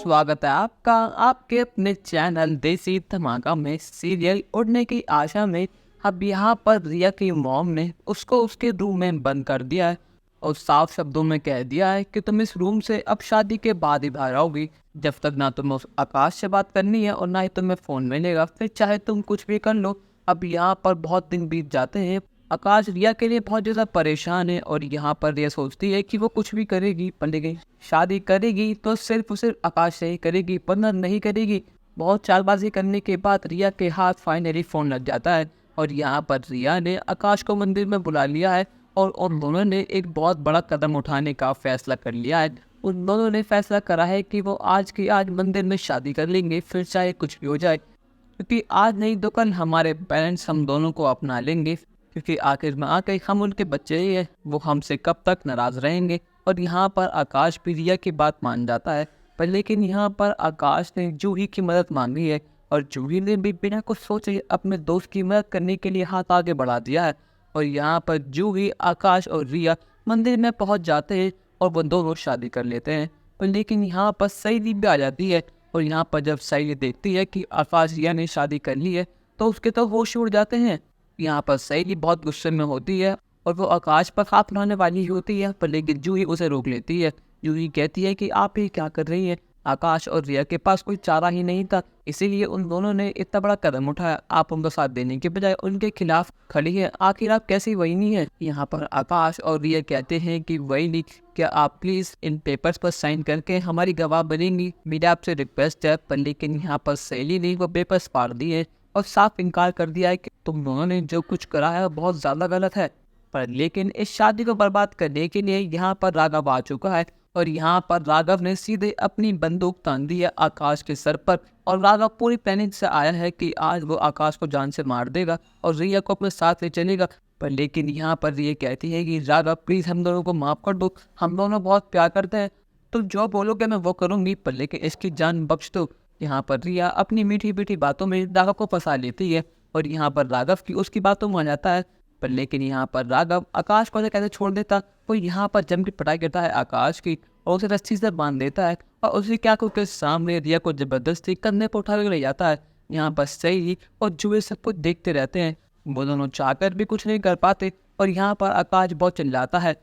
स्वागत है आपका आपके अपने चैनल देसी धमाका में। सीरियल उड़ने की आशा में अब यहाँ पर रिया की मॉम ने उसको उसके रूम में बंद कर दिया है और साफ शब्दों में कह दिया है कि तुम इस रूम से अब शादी के बाद ही बाहर आओगी। जब तक ना तुम्हें उस आकाश से बात करनी है और ना ही तुम्हें फ़ोन मिलेगा, फिर चाहे तुम कुछ भी कर लो। अब यहाँ पर बहुत दिन बीत जाते हैं। आकाश रिया के लिए बहुत ज़्यादा परेशान है और यहाँ पर रिया सोचती है कि वो कुछ भी करेगी, पर लेकिन शादी करेगी तो सिर्फ और सिर्फ आकाश से ही करेगी, वरना नहीं करेगी। बहुत चालबाजी करने के बाद रिया के हाथ फाइनली फ़ोन लग जाता है और यहाँ पर रिया ने आकाश को मंदिर में बुला लिया है और उन दोनों ने एक बहुत बड़ा कदम उठाने का फैसला कर लिया है। उन दोनों ने फैसला करा है कि वो आज की आज मंदिर में शादी कर लेंगे, फिर चाहे कुछ भी हो जाए, क्योंकि आज नहीं तो कल हमारे पेरेंट्स हम दोनों को अपना लेंगे, क्योंकि आखिर में आकर हम उनके बच्चे ही हैं, वो हमसे कब तक नाराज़ रहेंगे। और यहाँ पर आकाश भी रिया की बात मान जाता है, पर लेकिन यहाँ पर आकाश ने जूही की मदद मांगी है और जूही ने भी बिना कुछ सोचे अपने दोस्त की मदद करने के लिए हाथ आगे बढ़ा दिया है। और यहाँ पर जूही, आकाश और रिया मंदिर में पहुँच जाते हैं और वो दोनों शादी कर लेते हैं। पर लेकिन यहाँ पर सहेली भी आ जाती है और यहाँ पर जब सहेली देखती है कि आकाश रिया ने शादी कर ली है तो उसके तो होश उड़ जाते हैं। यहाँ पर सहेली बहुत गुस्से में होती है और वो आकाश पर हाथ उठाने वाली होती है, पर लेकिन जूही उसे रोक लेती है। जूही कहती है कि आप ये क्या कर रही हैं, आकाश और रिया के पास कोई चारा ही नहीं था, इसीलिए उन दोनों ने इतना बड़ा कदम उठाया। आप उनका साथ देने के बजाय उनके खिलाफ खड़ी है, आखिर आप कैसी वही नहीं है। यहाँ पर आकाश और रिया कहते हैं कि वही नहीं, क्या आप प्लीज़ इन पेपर्स पर साइन करके हमारी गवाह बनेंगी, मेरी आपसे रिक्वेस्ट है। पर लेकिन यहाँ पर सहेली ने वो पेपर्स फाड़ दिए और साफ इनकार कर दिया है कि तुम दोनों ने जो कुछ करा है बहुत ज़्यादा गलत है। पर लेकिन इस शादी को बर्बाद करने के लिए यहाँ पर राघव आ चुका है और यहाँ पर राघव ने सीधे अपनी बंदूक तान दी है आकाश के सर पर। और राघव पूरी प्लानिंग से आया है कि आज वो आकाश को जान से मार देगा और रिया को अपने साथ ले चलेगा। पर लेकिन यहाँ पर रिया कहती है कि राघव प्लीज़ हम दोनों को माफ़ कर दो, हम दोनों बहुत प्यार करते हैं, तुम जो बोलोगे मैं वो करूँगी, पर लेकिन इसकी जान बख्श दो। यहाँ पर रिया अपनी मीठी मीठी बातों में राघव को फंसा लेती है और यहाँ पर राघव की उसकी बातों में आ जाता है। पर लेकिन यहाँ पर राघव आकाश को कैसे छोड़ देता, वो यहाँ पर जम की पिटाई करता है आकाश की और उसे रस्सी से बांध देता है और उसी क्या के सामने रिया को जबरदस्ती कंधे पर उठा कर ले जाता है। यहाँ पर सही और जुए सब कुछ देखते रहते हैं, वो दोनों चाहकर भी कुछ नहीं कर पाते और यहाँ पर आकाश बहुत चिल्लाता है।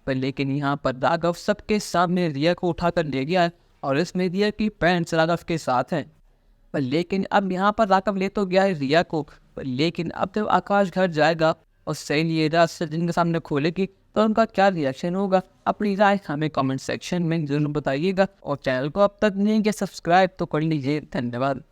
पर लेकिन यहाँ पर राघव सबके सामने रिया को उठाकर ले गया है और इसमें रिया की पेरेंट्स राघव के साथ हैं। पर लेकिन अब यहाँ पर राघव ले तो गया है रिया को, पर लेकिन अब जब आकाश घर जाएगा और सहेली ये रास्ते जिनके सामने खोलेगी तो उनका क्या रिएक्शन होगा, अपनी राय हमें कमेंट सेक्शन में जरूर बताइएगा और चैनल को अब तक नहीं किया सब्सक्राइब तो कर लीजिए। धन्यवाद।